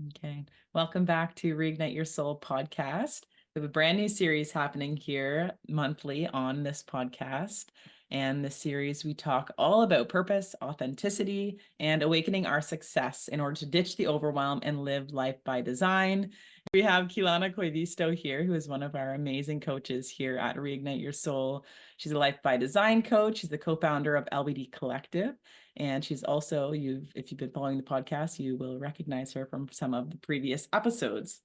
Okay. Welcome back to Reignite Your Soul Podcast. We have a brand new series happening here monthly on this podcast. And this series, we talk all about purpose, authenticity, and awakening our success in order to ditch the overwhelm and live life by design. We have Kylannah Koivisto here, who is one of our amazing coaches here at Reignite Your Soul. She's a life by design coach. She's the co-founder of LBD Collective. And she's also, if you've been following the podcast, you will recognize her from some of the previous episodes.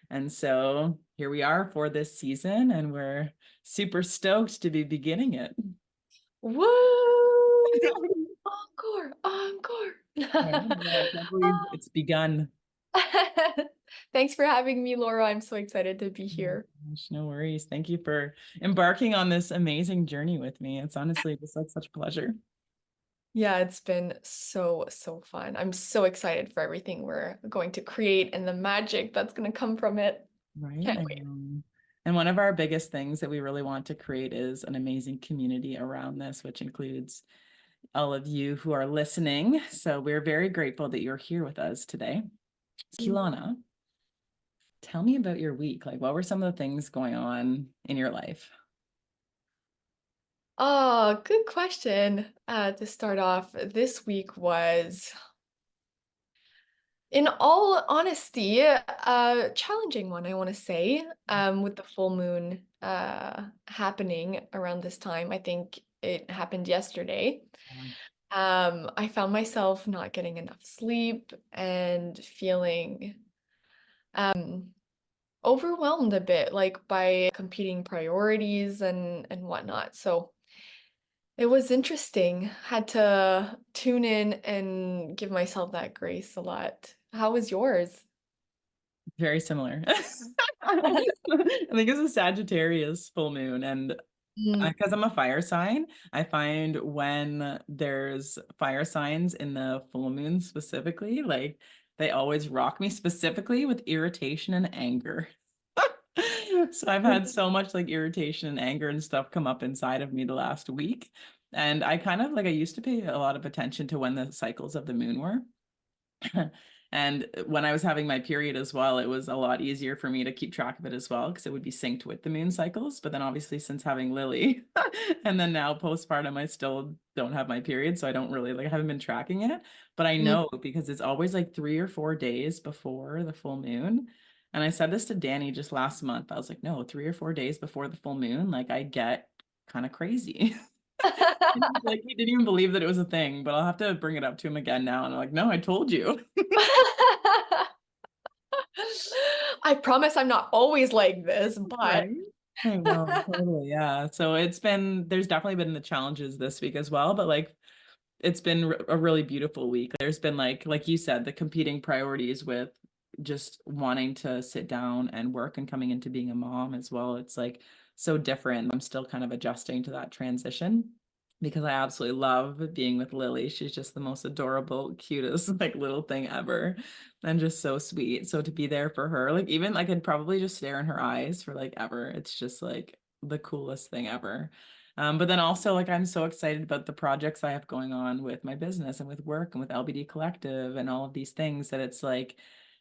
And so here we are for this season, and we're super stoked to be beginning it. Woo! Encore, encore. I can't believe it's begun. Thanks for having me, Laura. I'm so excited to be here. No worries. Thank you for embarking on this amazing journey with me. It's honestly just like such a pleasure. Yeah, it's been so fun. I'm so excited for everything we're going to create and the magic that's going to come from it. Right. Can't wait. And one of our biggest things that we really want to create is an amazing community around this, which includes all of you who are listening. So we're very grateful that you're here with us today. Kylannah, tell me about your week. Like, what were some of the things going on in your life? Oh, good question. To start off, this week was, in all honesty, a challenging one, I want to say, with the full moon happening around this time. I think it happened yesterday. I found myself not getting enough sleep and feeling overwhelmed a bit, like by competing priorities and whatnot. So it was interesting. Had to tune in and give myself that grace a lot. How was yours? Very similar. I think it's a Sagittarius full moon, and Mm. because I'm a fire sign, I find when there's fire signs in the full moon specifically, like they always rock me specifically with irritation and anger. So I've had so much like irritation and anger and stuff come up inside of me the last week. And I kind of like, I used to pay a lot of attention to when the cycles of the moon were. And when I was having my period as well, it was a lot easier for me to keep track of it as well because it would be synced with the moon cycles. But then obviously since having Lily and then now postpartum, I still don't have my period. So I don't really like, I haven't been tracking it, but I Mm. know because it's always like 3 or 4 days before the full moon. And I said this to Danny just last month. I was like, no, 3 or 4 days before the full moon, like I get kind of crazy. Like he didn't even believe that it was a thing, but I'll have to bring it up to him again now. And I'm like, no, I told you. I promise I'm not always like this, but Right. I know, totally. Yeah. So there's definitely been the challenges this week as well, but like it's been a really beautiful week. There's been like you said, the competing priorities with just wanting to sit down and work and coming into being a mom as well. It's like so different. I'm still kind of adjusting to that transition because I absolutely love being with Lily. She's just the most adorable, cutest like little thing ever and just so sweet. So to be there for her, like even I could probably just stare in her eyes for like ever. It's just like the coolest thing ever. But then also like I'm so excited about the projects I have going on with my business and with work and with LBD Collective and all of these things that it's like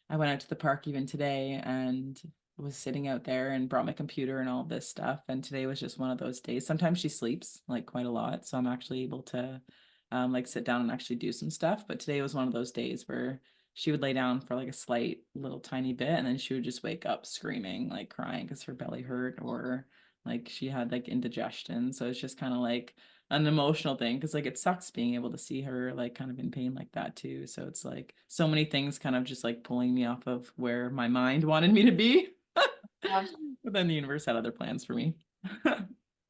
I went out to the park even today and was sitting out there and brought my computer and all this stuff. And today was just one of those days. Sometimes she sleeps like quite a lot, so I'm actually able to like sit down and actually do some stuff. But today was one of those days where she would lay down for like a slight little tiny bit and then she would just wake up screaming, like crying because her belly hurt or like she had like indigestion. So it's just kind of like an emotional thing because like it sucks being able to see her like kind of in pain like that too. So it's like so many things kind of just like pulling me off of where my mind wanted me to be. But then the universe had other plans for me.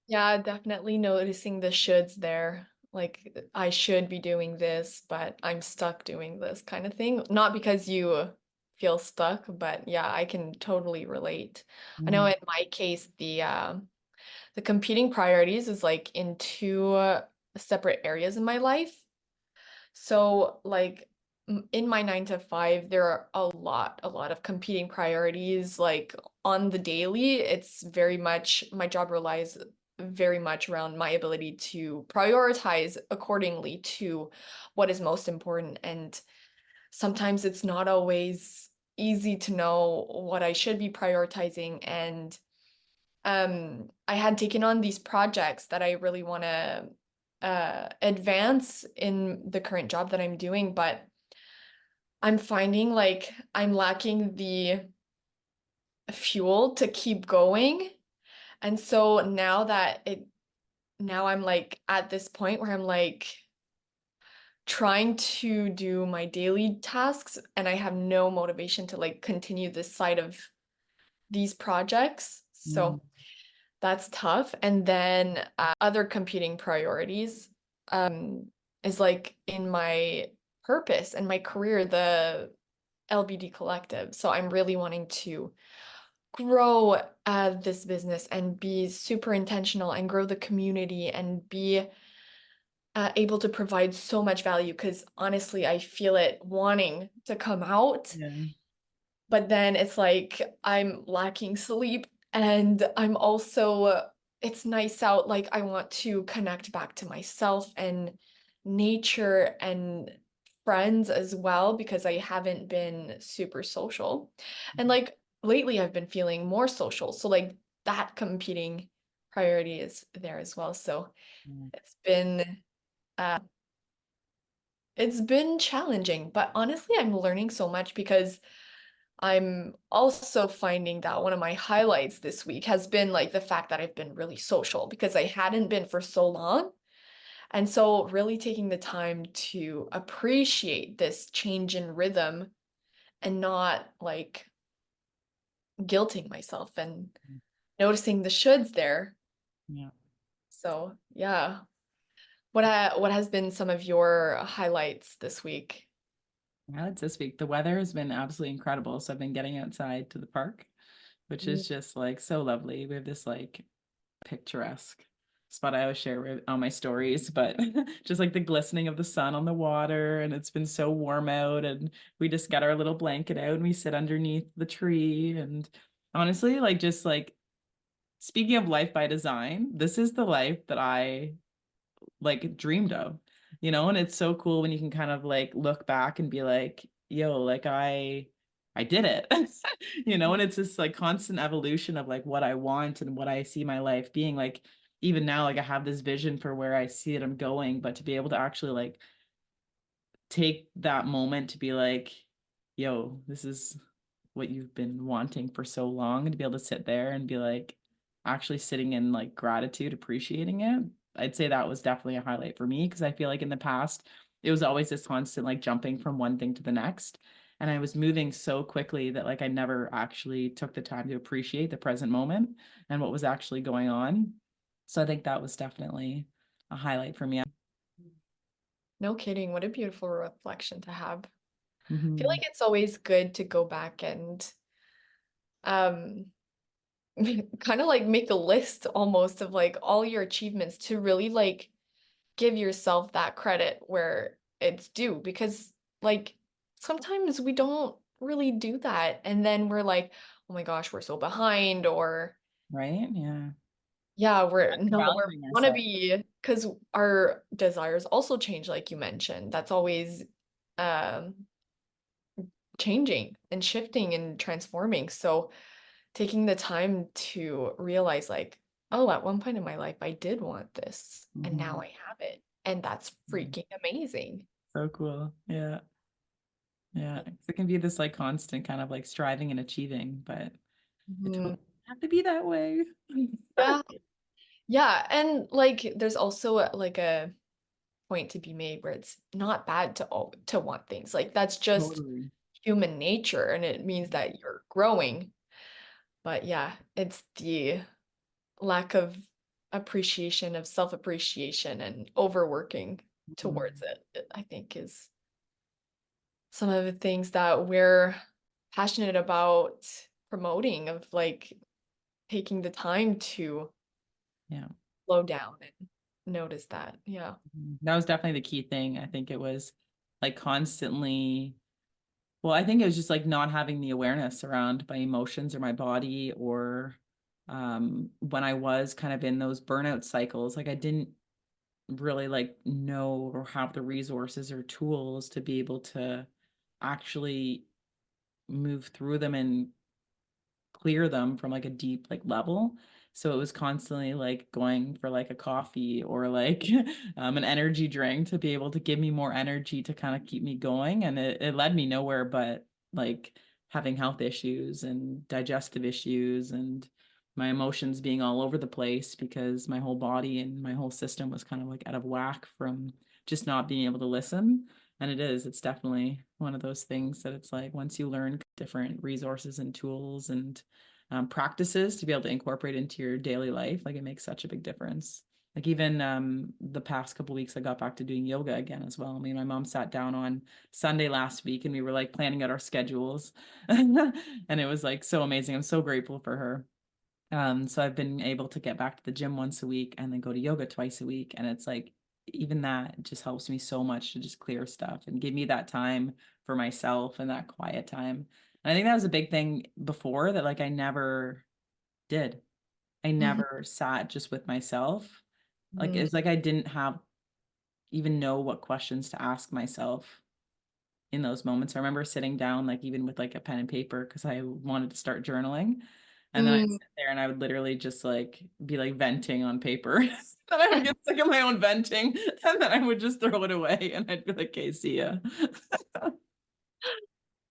yeah, definitely noticing the shoulds there. Like I should be doing this, but I'm stuck doing this kind of thing. Not because you feel stuck, but yeah, I can totally relate. I know Mm. in my case, the competing priorities is like in two separate areas in my life. So like in my 9 to 5, there are a lot of competing priorities. Like on the daily, it's very much my job relies very much around my ability to prioritize accordingly to what is most important. And sometimes it's not always easy to know what I should be prioritizing. And I had taken on these projects that I really want to advance in the current job that I'm doing, but I'm finding like I'm lacking the fuel to keep going. And so now I'm like at this point where I'm like trying to do my daily tasks and I have no motivation to like continue this side of these projects. Mm. So that's tough. And then other competing priorities is like in my purpose and my career, the LBD Collective. So I'm really wanting to grow this business and be super intentional and grow the community and be able to provide so much value, because honestly, I feel it wanting to come out, Yeah. but then it's like I'm lacking sleep and I'm also, it's nice out. Like I want to connect back to myself and nature and friends as well, because I haven't been super social. And like lately I've been feeling more social. So like that competing priority is there as well. So Yeah. it's been uh, it's been challenging, but honestly, I'm learning so much because I'm also finding that one of my highlights this week has been like the fact that I've been really social because I hadn't been for so long. And so, really taking the time to appreciate this change in rhythm and not like guilting myself and noticing the shoulds there. Yeah. So, yeah. What has been some of your highlights this week? Yeah, it's this week. The weather has been absolutely incredible. So I've been getting outside to the park, which Mm. is just like so lovely. We have this like picturesque spot I always share on my stories, but just like the glistening of the sun on the water, and it's been so warm out, and we just got our little blanket out and we sit underneath the tree. And honestly, like just like speaking of life by design, this is the life that I like dreamed of, and it's so cool when you can kind of like look back and be like, yo, like I did it. And it's this like constant evolution of like what I want and what I see my life being like. Even now, like I have this vision for where I see it I'm going, but to be able to actually like take that moment to be like, yo, this is what you've been wanting for so long, and to be able to sit there and be like actually sitting in like gratitude, appreciating it. I'd say that was definitely a highlight for me, because I feel like in the past it was always this constant like jumping from one thing to the next. And I was moving so quickly that like I never actually took the time to appreciate the present moment and what was actually going on. So I think that was definitely a highlight for me. No kidding. What a beautiful reflection to have. I feel Mhm. like it's always good to go back and um kind of like make a list almost of like all your achievements to really like give yourself that credit where it's due, because like sometimes we don't really do that and then we're like, oh my gosh, we're so behind, or Right? Yeah. yeah, we're Not no, we're valuing wanna ourselves. be, because our desires also change like you mentioned. That's always um changing and shifting and transforming. So taking the time to realize like, oh, at one point in my life I did want this and now Mhm. I have it. And that's Yeah. freaking amazing. So cool. Yeah. Yeah. It can be this like constant kind of like striving and achieving, but it totally Mhm. doesn't have to be that way. Yeah. Yeah. And like there's also like a point to be made where it's not bad to want things. Like that's just Totally. human nature and it means that you're growing. But yeah, it's the lack of appreciation of self-appreciation and overworking towards Mhm. it, I think is some of the things that we're passionate about promoting, of like taking the time to Yeah. slow down and notice that. Yeah. That was definitely the key thing. I think it was like constantly, well, I think it was just like not having the awareness around my emotions or my body, or when I was kind of in those burnout cycles, like I didn't really like know or have the resources or tools to be able to actually move through them and clear them from like a deep like level. So it was constantly like going for like a coffee or like an energy drink to be able to give me more energy to kind of keep me going. And it led me nowhere but like having health issues and digestive issues and my emotions being all over the place because my whole body and my whole system was kind of like out of whack from just not being able to listen. And it's definitely one of those things that it's like once you learn different resources and tools and practices to be able to incorporate into your daily life, like it makes such a big difference. Like even the past couple of weeks, I got back to doing yoga again as well. I mean, my mom sat down on Sunday last week and we were like planning out our schedules. And it was like so amazing. I'm so grateful for her. So I've been able to get back to the gym once a week and then go to yoga twice a week. And it's like, even that just helps me so much to just clear stuff and give me that time for myself and that quiet time. And I think that was a big thing before that, like, I never did. I never sat just with myself. Like, Mhm. it's like I didn't have even know what questions to ask myself in those moments. I remember sitting down, like even with like a pen and paper, because I wanted to start journaling. And then I'd Mm. sit there and I would literally just like be like venting on paper. Then I would get sick of my own venting and then I would just throw it away and I'd be like, okay, see ya.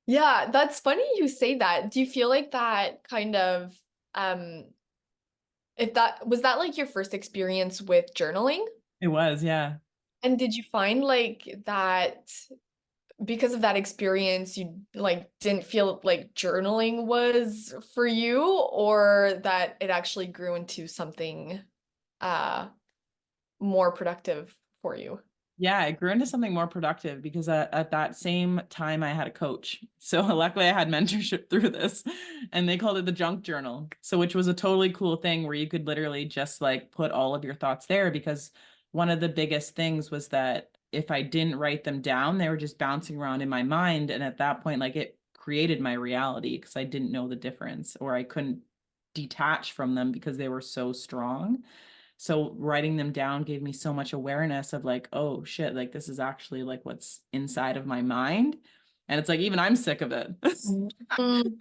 Yeah, that's funny you say that. Do you feel like that kind of um if that was that like your first experience with journaling? It was, yeah. And did you find like that because of that experience you like didn't feel like journaling was for you, or that it actually grew into something uh more productive for you? Yeah, it grew into something more productive because at that same time I had a coach. So luckily I had mentorship through this and they called it the junk journal. So which was a totally cool thing where you could literally just like put all of your thoughts there because one of the biggest things was that if I didn't write them down, they were just bouncing around in my mind. And at that point, like it created my reality because I didn't know the difference or I couldn't detach from them because they were so strong. So writing them down gave me so much awareness of like, oh shit, like this is actually like what's inside of my mind. And it's like, even I'm sick of it. Mm.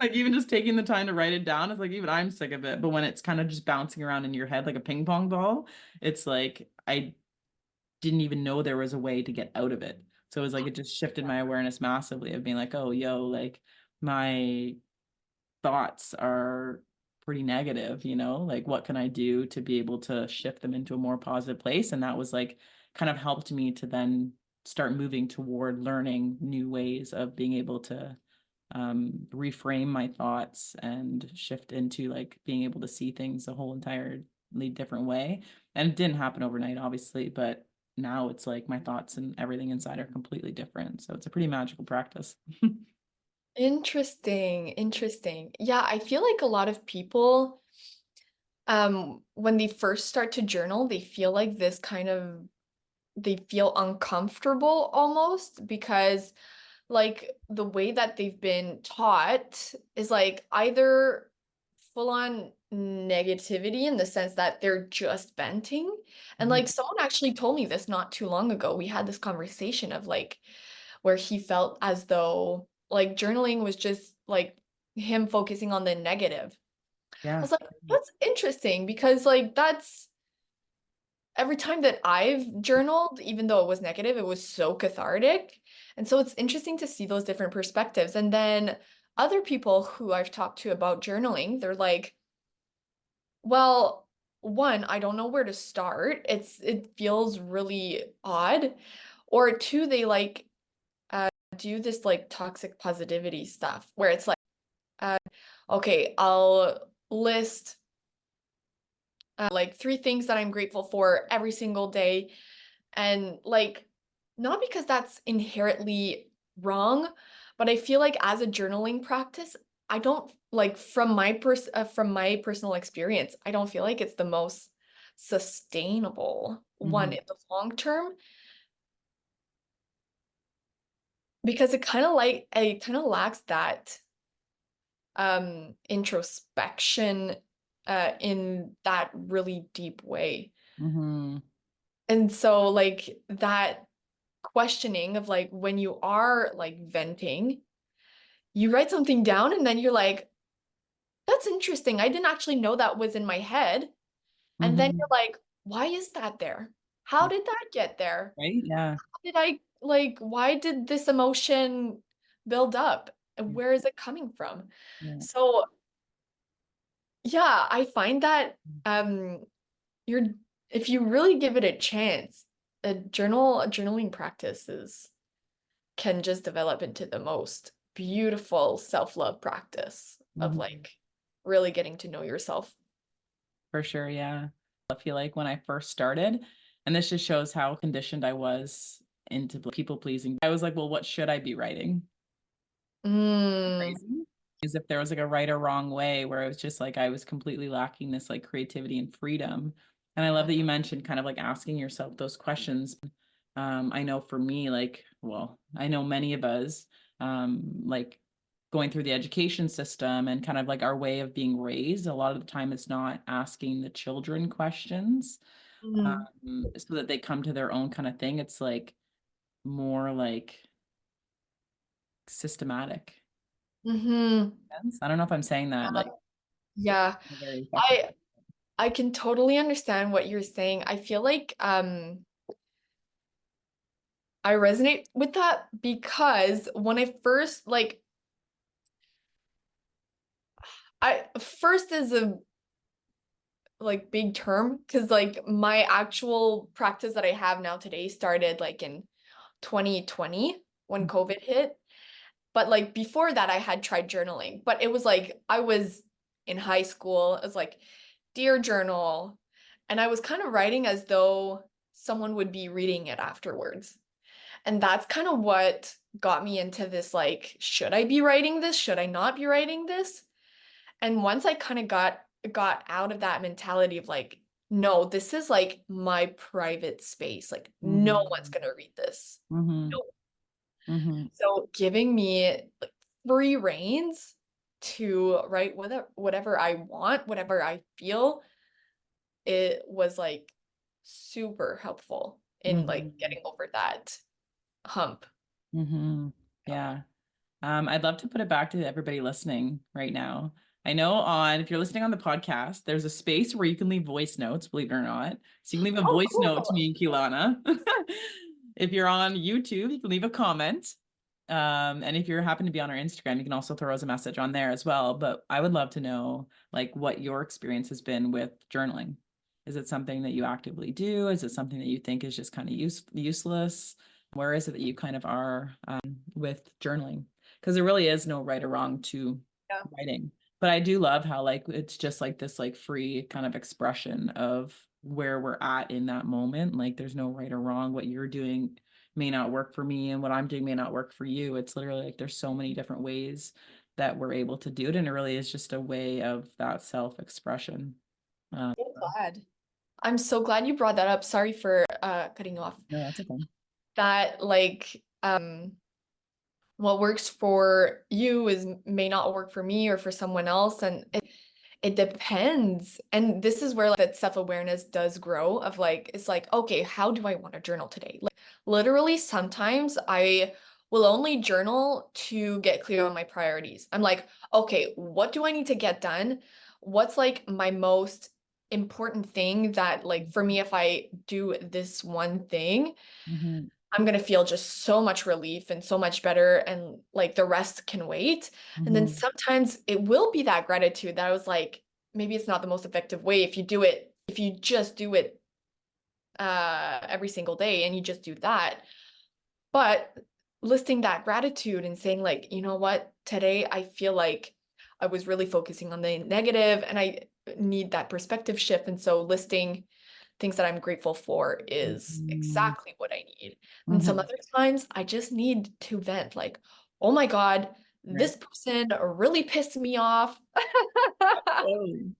Like even just taking the time to write it down, it's like, even I'm sick of it. But when it's kind of just bouncing around in your head like a ping pong ball, it's like, I didn't even know there was a way to get out of it. So it was like, it just shifted my awareness massively of being like, oh, yo, like my thoughts are pretty negative, like what can I do to be able to shift them into a more positive place? And that was like kind of helped me to then start moving toward learning new ways of being able to reframe my thoughts and shift into like being able to see things a whole entirely different way. And it didn't happen overnight, obviously, but now it's like my thoughts and everything inside are completely different. So it's a pretty magical practice. Interesting, interesting. Yeah, I feel like a lot of people, when they first start to journal, they feel like this kind of, they feel uncomfortable almost because like the way that they've been taught is like either full on negativity in the sense that they're just venting. And Mhm. like someone actually told me this not too long ago. We had this conversation of like where he felt as though like journaling was just like him focusing on the negative. I Yeah. was like, that's interesting because like that's every time that I've journaled, even though it was negative, it was so cathartic. And so it's interesting to see those different perspectives. And then other people who I've talked to about journaling, they're like, well, one, I don't know where to start. It feels really odd. Or two, they like do this like toxic positivity stuff where it's like, uh, okay, I'll list like three things that I'm grateful for every single day. And like, not because that's inherently wrong, but I feel like as a journaling practice, I don't like from my personal experience, I don't feel like it's the most sustainable one Mhm. in the long term because it kind of lacks that introspection in that really deep way. Mhm. And so like that questioning of like when you are like venting, you write something down and then you're like, that's interesting. I didn't actually know that was in my head. And then you're Mhm. like, why is that there? How did that get there? Right? Yeah. Did I like, why did this emotion build up? And Yeah. where is it coming from? Yeah. So yeah, I find that you're if you really give it a chance, journaling practices can just develop into the most beautiful self-love practice of Mhm. like really getting to know yourself. For sure, yeah. I feel like when I first started, and this just shows how conditioned I was into people pleasing. I was like, well, what should I be writing? Mm, Crazy. As if there was like a right or wrong way where it was just like I was completely lacking this like creativity and freedom. And I love that you mentioned kind of like asking yourself those questions. I know for me, like, well, I know many of us, like going through the education system and kind of like our way of being raised, a lot of the time it's not asking the children questions, mm, so that they come to their own kind of thing. It's like more like systematic. hmm. I don't know if I'm saying that like Yeah, very effective. I I can totally understand what you're saying. I feel like I resonate with that because when I first like I first is a like big term because like my actual practice that I have now today started like in 2020 when COVID hit. But like before that, I had tried journaling, but it was like I was in high school. It was like, dear journal. And I was kind of writing as though someone would be reading it afterwards. And that's kind of what got me into this like, should I be writing this? Should I not be writing this? And once I kind of got out of that mentality of like, no, this is like my private space. Like no one's Mhm. gonna read this. Mhm. No. Mhm. So giving me like free reins to write whatever I want, whatever I feel, it was like super helpful in like Mhm. getting over that hump. Mhm. Yeah. I'd love to put it back to everybody listening right now. I know if you're listening on the podcast, there's a space where you can leave voice notes, believe it or not. So you can leave a Oh, voice note to cool. me and Kylannah. If you're on YouTube, you can leave a comment. And if you happen to be on our Instagram, you can also throw us a message on there as well. But I would love to know like what your experience has been with journaling. Is it something that you actively do? Is it something that you think is just kind of useless? Where is it that you kind of are with journaling? Because there really is no right or wrong to Yeah. writing. But I do love how like it's just like this like free kind of expression of where we're at in that moment. Like there's no right or wrong. What you're doing may not work for me and what I'm doing may not work for you. It's literally like there's so many different ways that we're able to do it. And it really is just a way of that self-expression. So glad. I'm so glad you brought that up. Sorry for cutting you off. No, that's okay. That like what works for you is may not work for me or for someone else, and it depends. And this is where like that self-awareness does grow of like it's like, okay, how do I want to journal today? Like literally sometimes I will only journal to get clear on my priorities. I'm like, okay, what do I need to get done? What's like my most important thing that like for me if I do this one thing, Mm-hmm. I'm gonna feel just so much relief and so much better, and like the rest can wait. And then Mm-hmm. sometimes it will be that gratitude that I was like, maybe it's not the most effective way if you do it, if you just do it every single day and you just do that. But listing that gratitude and saying like, you know what, today I feel like I was really focusing on the negative and I need that perspective shift. And so listing things that I'm grateful for is Mm-hmm. exactly what I need. And some Mm-hmm. other times I just need to vent like, oh my God, Right. this person really pissed me off. Totally.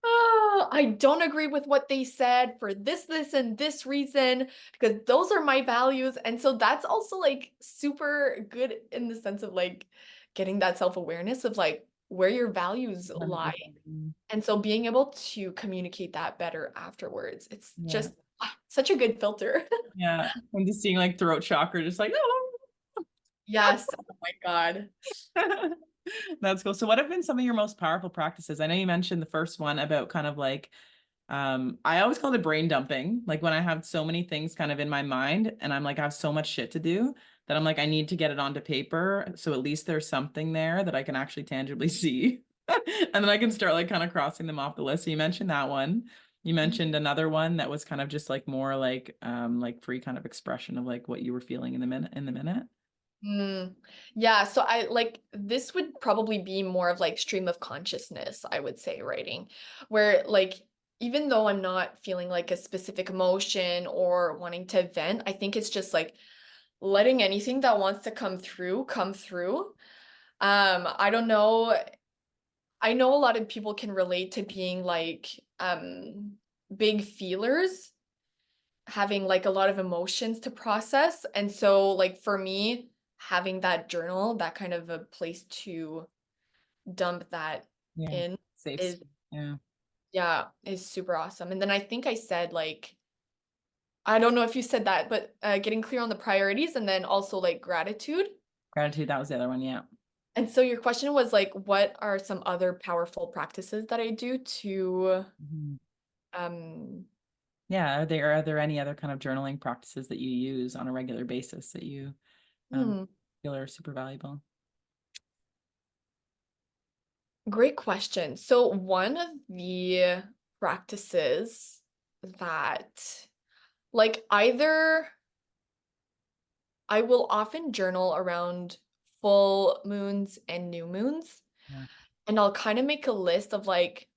Ah, I don't agree with what they said for this, and this reason, because those are my values. And so that's also like super good in the sense of like getting that self-awareness of like where your values lie. 100%. And so being able to communicate that better afterwards, it's Yeah. just such a good filter. Yeah. I'm just seeing like throat chakra, just like, oh. Yes. Oh my God. That's cool. So what have been some of your most powerful practices? I know you mentioned the first one about kind of like I always call it brain dumping. Like when I have so many things kind of in my mind and I'm like, I have so much shit to do that I'm like, I need to get it onto paper. So at least there's something there that I can actually tangibly see. And then I can start like kind of crossing them off the list. So you mentioned that one. You mentioned another one that was kind of just like more like free kind of expression of like what you were feeling in the minute. Mm. Yeah, so I like this would probably be more of like stream of consciousness, I would say, writing, where like even though I'm not feeling like a specific emotion or wanting to vent, I think it's just like letting anything that wants to come through. I don't know. I know a lot of people can relate to being like big feelers, having like a lot of emotions to process. And so like for me, having that journal, that kind of a place to dump that Yeah. in Safe is, space. Yeah. yeah, is super awesome. And then I think I said like, I don't know if you said that, but getting clear on the priorities and then also like gratitude. Gratitude, that was the other one. Yeah. And so your question was like, what are some other powerful practices that I do to Mhm. um Yeah. Are there any other kind of journaling practices that you use on a regular basis that you um hmm, feel are super valuable? great question. So one of the practices that like either I will often journal around full moons and new moons, Yeah. and I'll kind of make a list of like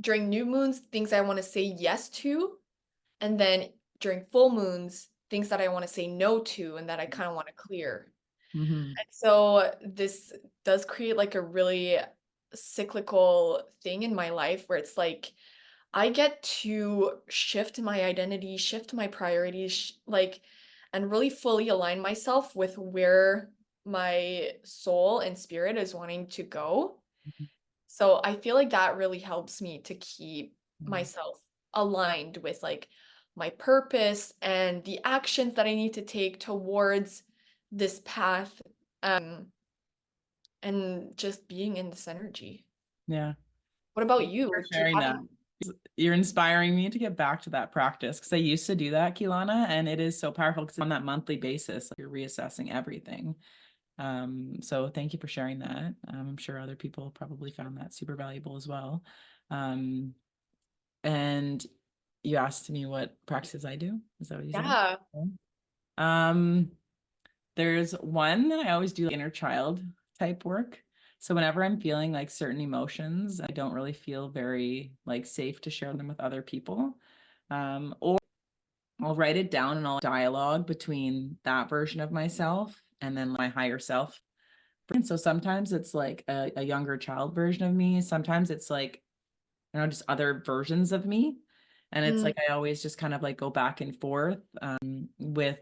during new moons things I want to say yes to, and then during full moons things that I want to say no to and that I kind of want to clear. Mm-hmm. And so this does create like a really cyclical thing in my life where it's like I get to shift my identity, shift my priorities, like, and really fully align myself with where my soul and spirit is wanting to go. So I feel like that really helps me to keep Yeah. myself aligned with like my purpose and the actions that I need to take towards this path. Um, and just being in this energy. Yeah. What about Thank you for you? Do you sharing have that. any? You're inspiring me to get back to that practice because I used to do that, Kylannah, and it is so powerful because on that monthly basis, like, you're reassessing everything. So thank you for sharing that. I'm sure other people probably found that super valuable as well. Um, and you asked me what practices I do. Is that what you said? Yeah. Yeah. Um, there's one that I always do, like, inner child type work. So whenever I'm feeling like certain emotions, I don't really feel very like safe to share them with other people. Or I'll write it down and I'll dialogue between that version of myself and then my higher self. And so sometimes it's like a younger child version of me. Sometimes it's like, just other versions of me. And it's Mm, like I always just kind of like go back and forth with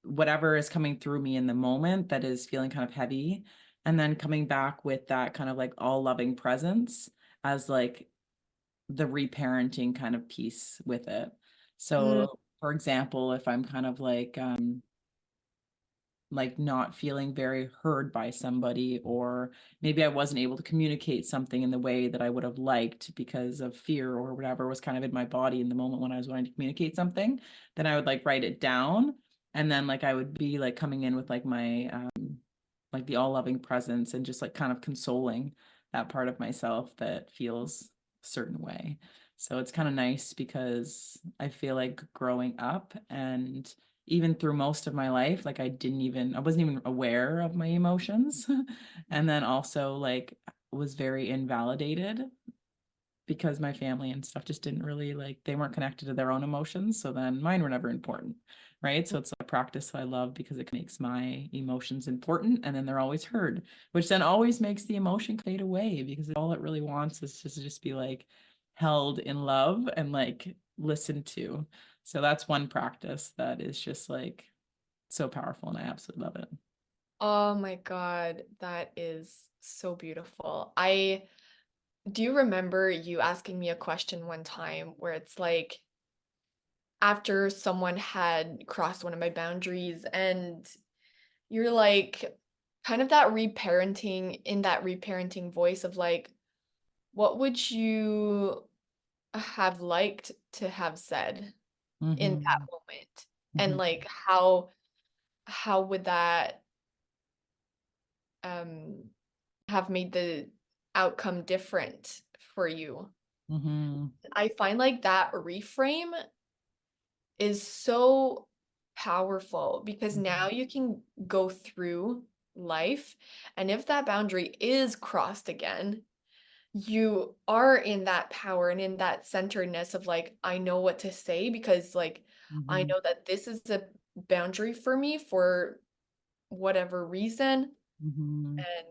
whatever is coming through me in the moment that is feeling kind of heavy. And then coming back with that kind of like all loving presence as like the reparenting kind of piece with it. mm, So, for example, if I'm kind of like not feeling very heard by somebody, or maybe I wasn't able to communicate something in the way that I would have liked because of fear or whatever was kind of in my body in the moment when I was wanting to communicate something, then I would like write it down, and then like I would be like coming in with like my like the all loving presence and just like kind of consoling that part of myself that feels a certain way. So it's kind of nice because I feel like growing up and even through most of my life, like I wasn't even aware of my emotions. And then also like was very invalidated because my family and stuff just didn't really like, they weren't connected to their own emotions. So then mine were never important. Right. So it's a practice I love because it makes my emotions important and then they're always heard, which then always makes the emotion fade away because all it really wants is just be like held in love and like listened to. So that's one practice that is just like so powerful and I absolutely love it. oh my God, that is so beautiful. I do remember you asking me a question one time where it's like after someone had crossed one of my boundaries and you're like, kind of that reparenting, in that reparenting voice of like, what would you have liked to have said in that Mm-hmm. moment? And Mm-hmm. like how would that um have made the outcome different for you? Mm-hmm. I find like that reframe is so powerful because now you can go through life, and if that boundary is crossed again, you are in that power and in that centeredness of like, I know what to say because like I Mm-hmm. know that this is a boundary for me for whatever reason. Mm-hmm. And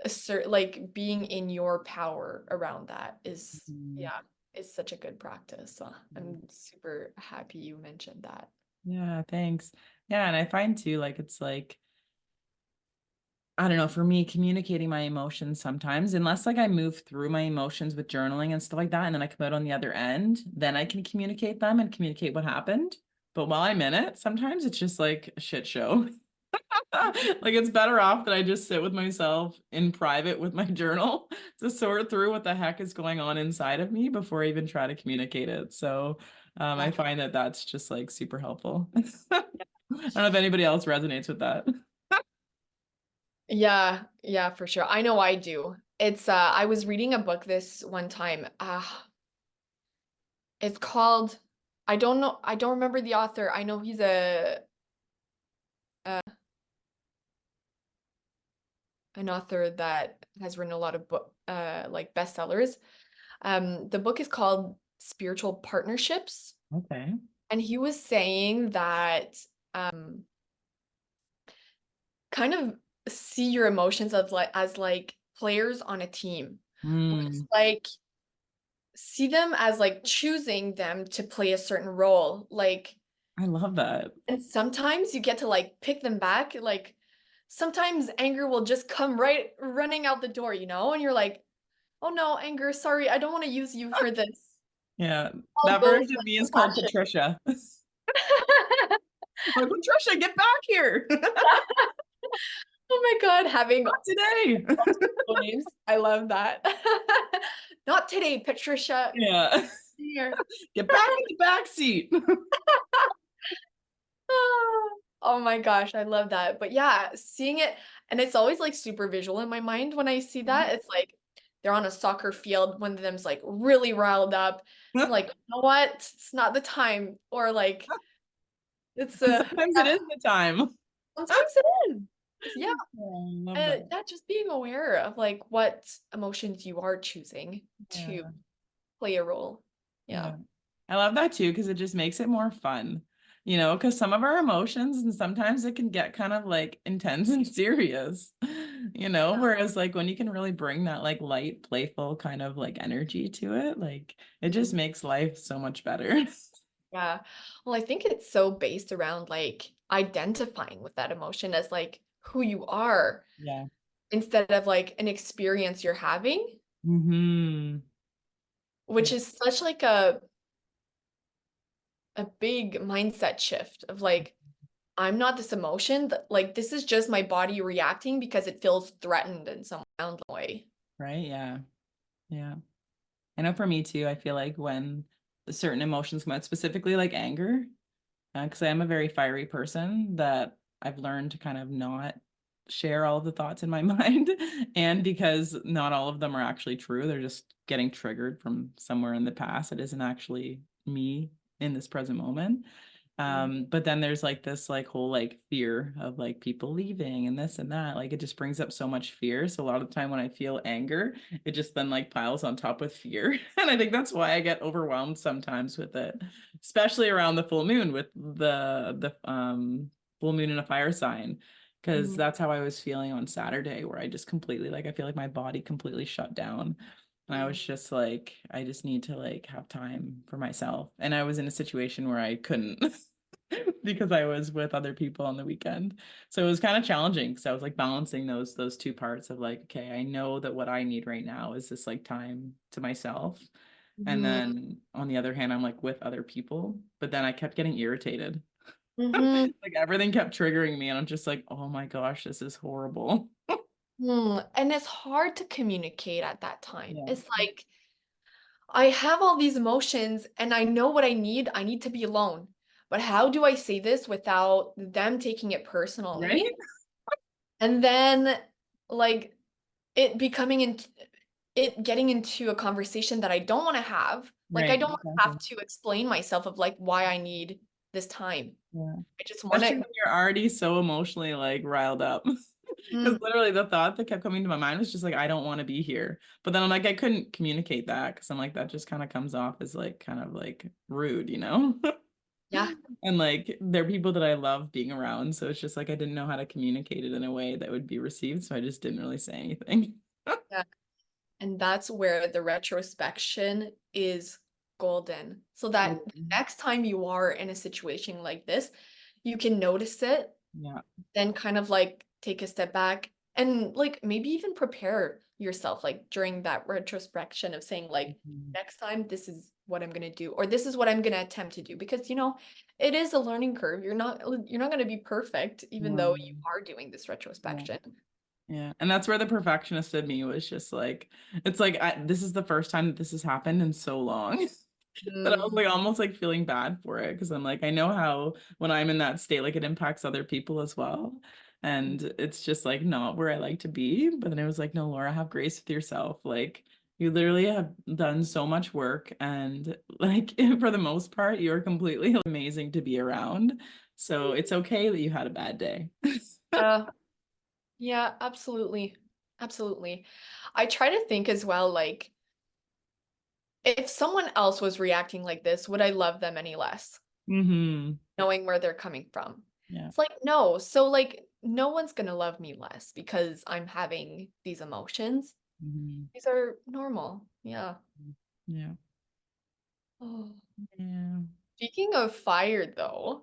assert like being in your power around that is, Mm-hmm. yeah, is such a good practice. So I'm super happy you mentioned that. Yeah, thanks. Yeah, and I find too, like it's like, I don't know, for me, communicating my emotions sometimes, unless like I move through my emotions with journaling and stuff like that, and then I come out on the other end, then I can communicate them and communicate what happened. But while I'm in it, sometimes it's just like a shit show. Like it's better off that I just sit with myself in private with my journal to sort through what the heck is going on inside of me before I even try to communicate it. So I Yeah. find that that's just like super helpful. I don't know if anybody else resonates with that. Yeah, yeah, for sure. I know I do. It's I was reading a book this one time. It's called, I don't know, I don't remember the author. I know he's a an author that has written a lot of book like bestsellers. The book is called Spiritual Partnerships, Okay. and he was saying that um kind of see your emotions of like as like players on a team. Where it's Mm, like see them as like choosing them to play a certain role. Like, I love that. and sometimes you get to like pick them back. Like sometimes anger will just come right running out the door, you know, and you're like, oh no, anger, sorry, I don't want to use you for this. Yeah. I'll That go version with of me is called compassion. Patricia. Like, Patricia, get back here. Oh my God, having Not today. multiple names. I love that. Not today, Patricia. Yeah. Here. Get back in the back seat. Oh my gosh, I love that. But yeah, seeing it, and it's always like super visual in my mind when I see that. It's like they're on a soccer field, one of them's like really riled up. I'm like, you know what? It's not the time. Or like it's Sometimes it is the time. sometimes it is. Yeah. Oh, I love that. Yeah, just being aware of like what emotions you are choosing to Yeah. play a role. Yeah. Yeah. I love that too, because it just makes it more fun, you know, because some of our emotions and sometimes it can get kind of like intense and serious, you know, whereas like when you can really bring that like light, playful kind of like energy to it, like it just Mhm. makes life so much better. Yeah. Well, I think it's so based around like identifying with that emotion as like who you are Yeah. instead of like an experience you're having, Mm-hmm. which Yeah. is such like a big mindset shift of like I'm not this emotion that like this is just my body reacting because it feels threatened in some way. Right. Yeah. Yeah. I know for me too, I feel like when certain emotions come out, specifically like anger, because I am a very fiery person, that I've learned to kind of not share all of the thoughts in my mind. And because not all of them are actually true, they're just getting triggered from somewhere in the past. It isn't actually me in this present moment. Mm. But then there's like this like whole like fear of like people leaving and this and that. Like it just brings up so much fear. So a lot of the time when I feel anger, it just then like piles on top with fear. And I think that's why I get overwhelmed sometimes with it, especially around the full moon with the full moon in a fire sign. Because Mhm. that's how I was feeling on Saturday, where I just completely like I feel like my body completely shut down. And I was just like, I just need to like have time for myself. And I was in a situation where I couldn't because I was with other people on the weekend. So it was kind of challenging because I was like balancing those two parts of like, okay, I know that what I need right now is this like time to myself. And Mhm. then on the other hand, I'm like with other people. But then I kept getting irritated Mm-hmm. Like everything kept triggering me, and I'm just like, oh my gosh, this is horrible. And it's hard to communicate at that time. Yeah. It's like I have all these emotions and I know what I need. I need to be alone. But how do I say this without them taking it Right? personally? And then like it becoming into it getting into a conversation that I don't want to have. Like I Right, don't want to exactly. have to explain myself of like why I need this time. Yeah. I just want Especially to. when you're already so emotionally like riled up. Because literally the thought that kept coming to my mind was just like, I don't want to be here. But then I'm like, I couldn't communicate that because I'm like, that just kind of comes off as like kind of like rude, you know? Yeah. And like they're people that I love being around. So it's just like I didn't know how to communicate it in a way that would be received. So I just didn't really say anything. Yeah. And that's where the retrospection is golden. So that the next time you are in a situation like this, you can notice it, Yeah. then kind of like take a step back and like maybe even prepare yourself like during that retrospection of saying like Mhm. next time this is what I'm going to do or this is what I'm going to attempt to do because it is a learning curve. You're not going to be perfect even though you Um, are doing this yeah. retrospection. Yeah. And that's where the perfectionist in me was just like, it's like, this is the first time that this has happened in so long. That I was Mm, like almost like feeling bad for it because I'm like, I know how when I'm in that state, like it impacts other people as well. And it's just like not where I like to be. But then it was like, no, Laura, have grace with yourself. Like you literally have done so much work and like for the most part, you're completely amazing to be around. So it's okay that you had a bad day. yeah. Yeah, absolutely. Absolutely. I try to think as well, like, if someone else was reacting like this, would I love them any less, Mm-hmm. knowing where they're coming from? Yeah. It's like, no. So, like, no one's gonna love me less because I'm having these emotions. Mm-hmm. These are normal. Yeah. Yeah. Oh. Yeah. Speaking of fire, though,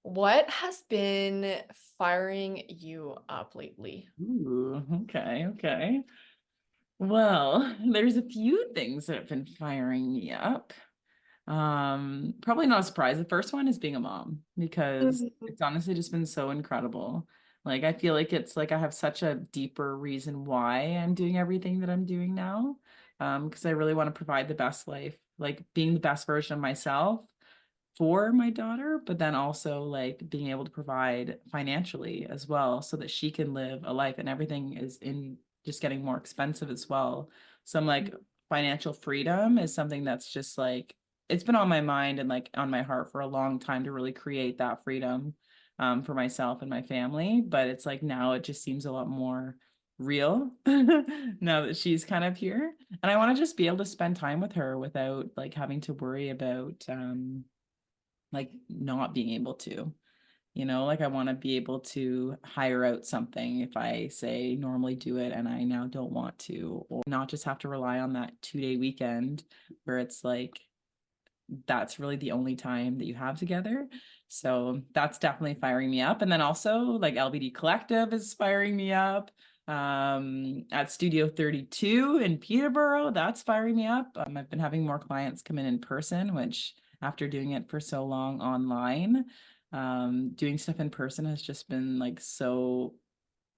what has been firing you up lately? Ooh, okay, okay. Well, there's a few things that have been firing me up. Probably not a surprise. The first one is being a mom because Mhm. it's honestly just been so incredible. Like I feel like it's like I have such a deeper reason why I'm doing everything that I'm doing now. Because I really want to provide the best life, like being the best version of myself for my daughter, but then also like being able to provide financially as well so that she can live a life and everything is in just getting more expensive as well. So I'm like, financial freedom is something that's just like, it's been on my mind and like on my heart for a long time to really create that freedom for myself and my family. But it's like now it just seems a lot more real now that she's kind of here. And I want to just be able to spend time with her without like having to worry about like not being able to, like I want to be able to hire out something if I say normally do it and I now don't want to, or not just have to rely on that 2-day weekend where it's like that's really the only time that you have together. So that's definitely firing me up. And then also like LBD Collective is firing me up. At Studio 32 in Peterborough, that's firing me up. I've been having more clients come in person, which after doing it for so long online, doing stuff in person has just been like so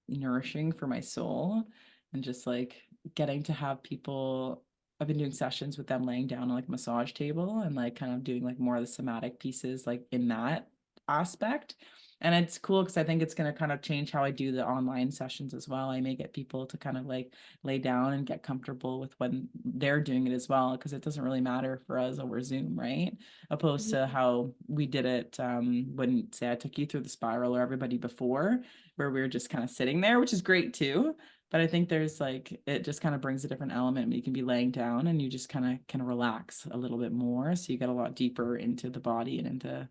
nourishing for my soul and just like getting to have people. I've been doing sessions with them laying down on like a massage table and like kind of doing like more of the somatic pieces like in that aspect. And it's cool because I think it's going to kind of change how I do the online sessions as well. I may get people to kind of like lay down and get comfortable with when they're doing it as well, because it doesn't really matter for us over Zoom, right? Opposed to how we did it when, say, I took you through the spiral or everybody before, where we were just kind of sitting there, which is great too. But I think there's like, it just kind of brings a different element. You can be laying down and you just kind of can relax a little bit more. So you get a lot deeper into the body and into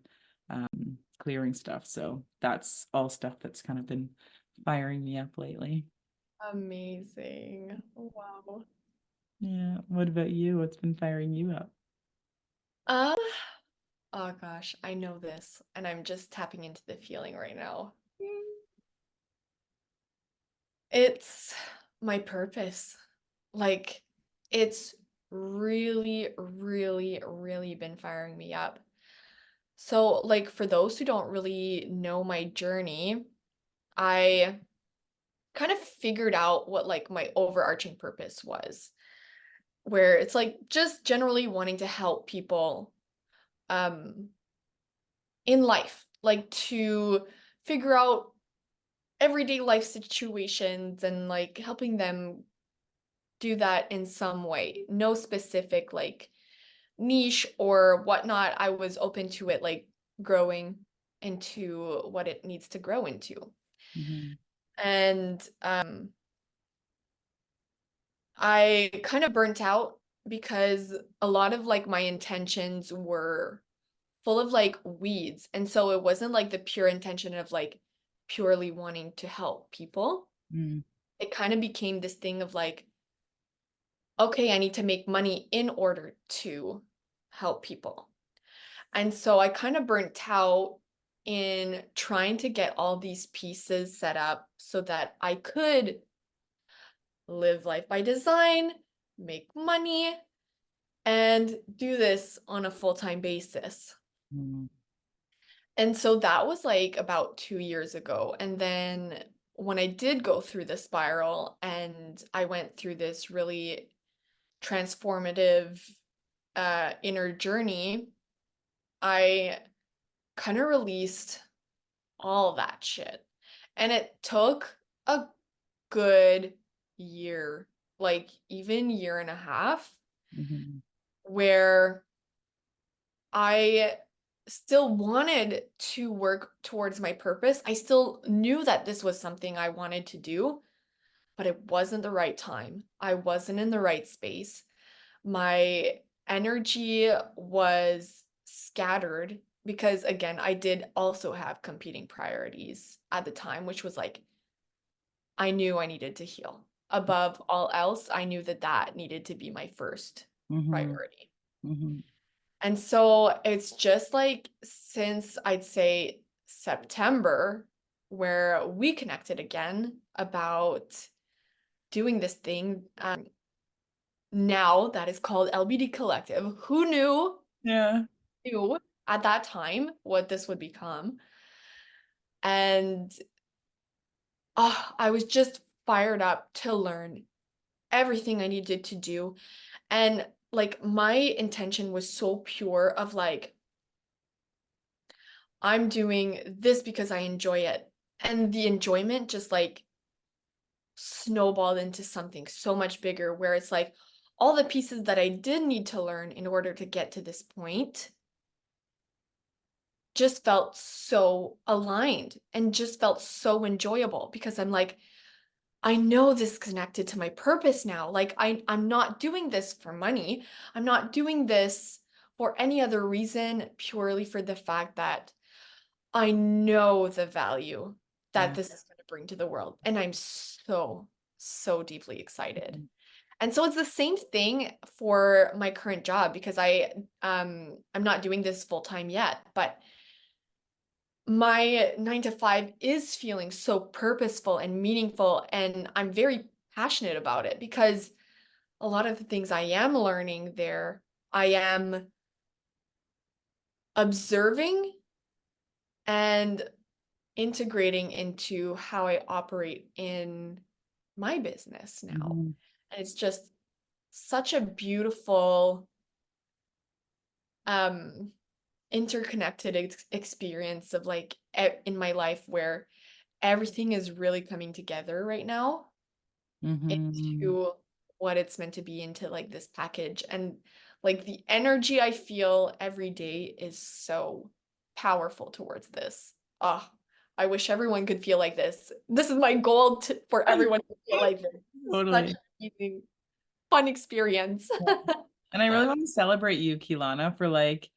clearing stuff. So that's all stuff that's kind of been firing me up lately. Amazing. Wow. Yeah. What about you? What's been firing you up? Um, oh gosh, I know this, and I'm just tapping into the feeling right now. It's my purpose. Like, it's really, really, really been firing me up. So, like, for those who don't really know my journey, I kind of figured out what like my overarching purpose was, where it's like just generally wanting to help people um in life, like to figure out everyday life situations and like helping them do that in some way. No specific like niche or whatnot. I was open to it like growing into what it needs to grow into. Mm-hmm. And I kind of burnt out because a lot of like my intentions were full of like weeds. And so it wasn't like the pure intention of like purely wanting to help people. Mm-hmm. It kind of became this thing of like, okay, I need to make money in order to help people. And so I kind of burnt out in trying to get all these pieces set up so that I could live life by design, make money, and do this on a full-time basis. And so that was like about 2 years ago. And then when I did go through the spiral and I went through this really transformative inner journey, I kind of released all that shit. And it took a good year, like even year and a half, Mm-hmm. where I still wanted to work towards my purpose. I still knew that this was something I wanted to do, but it wasn't the right time. I wasn't in the right space. My energy was scattered because, again, I did also have competing priorities at the time, which was like, I knew I needed to heal. Above all else, I knew that that needed to be my first Mm-hmm. priority. Mm-hmm. And so it's just like since I'd say September, where we connected again about doing this thing now that is called LBD Collective. Who Yeah. knew at that time what this would become? And I was just fired up to learn everything I needed to do. And like my intention was so pure of like, I'm doing this because I enjoy it. And the enjoyment just like snowballed into something so much bigger where it's like all the pieces that I did need to learn in order to get to this point just felt so aligned and just felt so enjoyable because I'm like, I know this is connected to my purpose now. Like I'm not doing this for money. I'm not doing this for any other reason, purely for the fact that I know the value that Yeah. this is going to bring to the world. And I'm so, so deeply excited. Mm-hmm. And so it's the same thing for my current job because I'm not doing this full time yet, but my 9 to 5 is feeling so purposeful and meaningful. And I'm very passionate about it because a lot of the things I am learning there, I am observing and integrating into how I operate in my business now. Mm-hmm. And it's just such a beautiful um interconnected experience of like in my life where everything is really coming together right now Mm-hmm. into what it's meant to be, into like this package. And like the energy I feel every day is so powerful towards this. Oh, I wish everyone could feel like this. This is my goal for everyone to feel like this. This is such Totally. an amazing, fun experience. Yeah. And I really want to celebrate you, Kylannah, for like,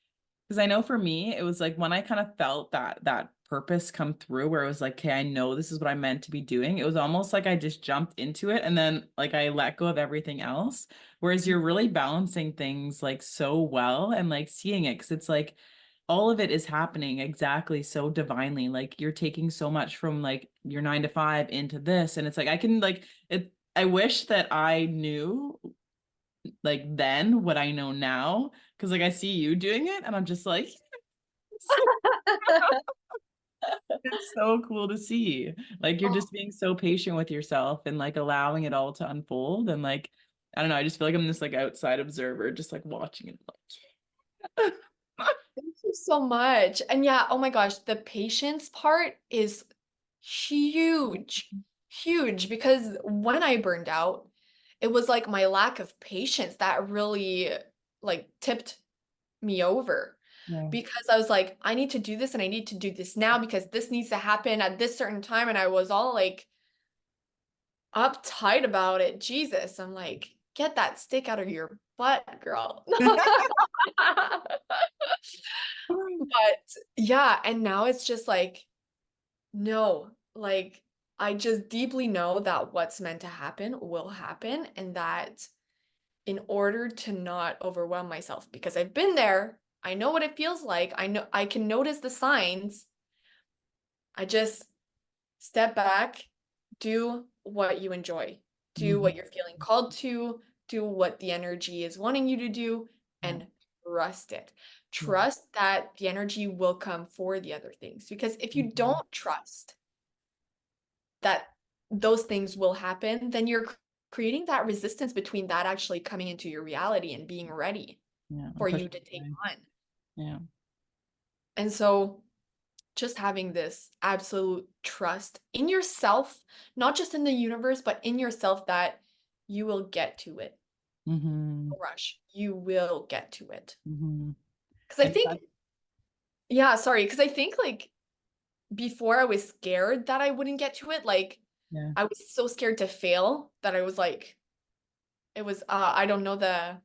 because I know for me, it was like when I kind of felt that purpose come through where it was like, okay, I know this is what I'm meant to be doing. It was almost like I just jumped into it and then like I let go of everything else. Whereas you're really balancing things like so well and like seeing it because it's like all of it is happening exactly so divinely. Like you're taking so much from like your 9 to 5 into this. And it's like I can like it. I wish that I knew like then what I know now. Cause like I see you doing it and I'm just like, It's so cool to see. Like you're just being so patient with yourself and like allowing it all to unfold. And like, I don't know, I just feel like I'm this like outside observer, just like watching it. Like, Thank you so much. And yeah, oh my gosh, the patience part is huge, huge, because when I burned out, it was like my lack of patience that really like tipped me over, yeah. because I was like, I need to do this and I need to do this now because this needs to happen at this certain time. And I was all like uptight about it. Jesus, I'm like, get that stick out of your butt, girl. But yeah, and now it's just like, no, like I just deeply know that what's meant to happen will happen, and that in order to not overwhelm myself, because I've been there, I know what it feels like. I know I can notice the signs. I just step back, do what you enjoy, do what you're feeling called to, do what the energy is wanting you to do, Yeah. and trust it. Yeah. Trust that the energy will come for the other things. Because if you don't trust that those things will happen, then you're creating that resistance between that actually coming into your reality and being ready Yeah. for you to take on. Yeah. And so just having this absolute trust in yourself, not just in the universe, but in yourself, that you will get to it. No rush. You will get to it. Because I think, yeah, sorry, because I think like before I was scared that I wouldn't get to it. Like Yeah. I was so scared to fail that I was like, it was I don't know the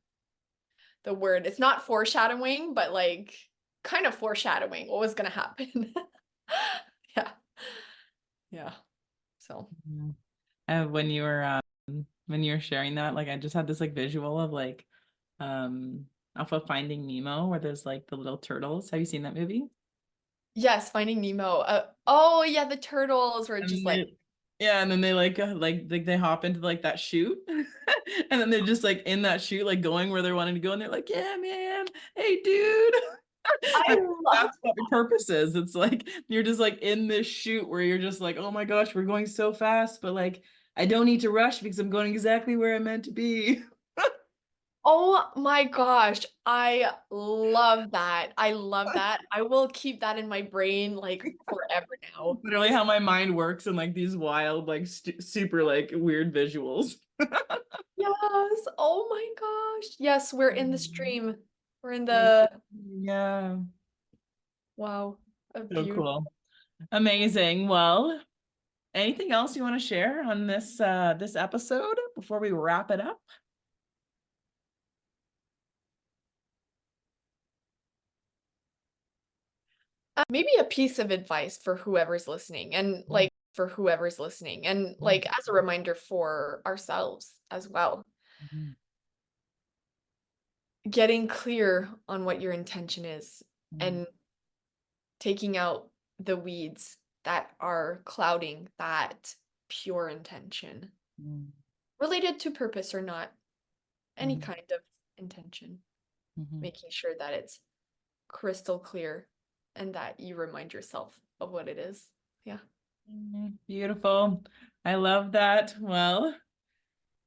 word. It's not foreshadowing, but like kind of foreshadowing what was gonna happen. Yeah. Yeah. So When you were sharing that, like I just had this like visual of like off of Finding Nemo where there's like the little turtles. Have you seen that movie? yes, Finding Nemo. Oh yeah, the turtles were just And like, yeah, and then they like they hop into like that chute, and then they're just like in that chute, like going where they're wanting to go, and they're like, "Yeah, man, hey, dude." I And love. that's what the purpose is. It's like you're just like in this chute where you're just like, "Oh my gosh, we're going so fast," but like I don't need to rush because I'm going exactly where I'm meant to be. Oh my gosh, I love that. I love that. I will keep that in my brain like forever now. Literally how my mind works in like these wild, like super like weird visuals. Yes. Oh my gosh. Yes, we're in the stream. We're in So the yeah, wow. A so beautiful. cool. Amazing. Well, anything else you want to share on this episode before we wrap it up? Maybe a piece of advice for whoever's listening, and like for whoever's listening, and like as a reminder for ourselves as well. Mhm. Getting clear on what your intention is Mhm. and taking out the weeds that are clouding that pure intention, Mhm. related to purpose or not, any Mhm. kind of intention, Mhm. making sure that it's crystal clear and that you remind yourself of what it is. Yeah. Beautiful. I love that. Well,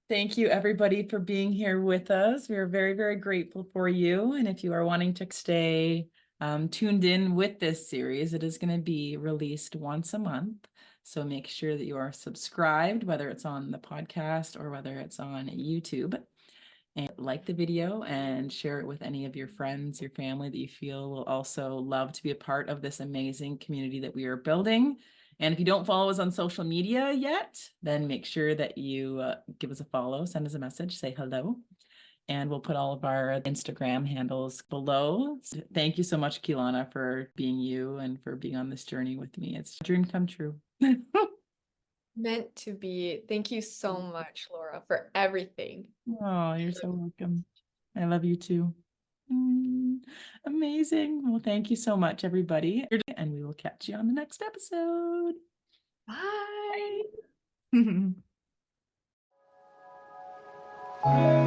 thank you everybody for being here with us. We are very, very grateful for you. And if you are wanting to stay tuned in with this series, it is going to be released once a month. So make sure that you are subscribed, whether it's on the podcast or whether it's on YouTube. And like the video and share it with any of your friends, your family that you feel will also love to be a part of this amazing community that we are building. And if you don't follow us on social media yet, then make sure that you give us a follow, send us a message, say hello. And we'll put all of our Instagram handles below. So thank you so much, Kylannah, for being you and for being on this journey with me. It's a dream come true. Meant to be. Thank you so much, Laura, for everything. Oh, you're so welcome. I love you too. Amazing. Well, thank you so much, everybody. And we will catch you on the next episode. Bye. Bye.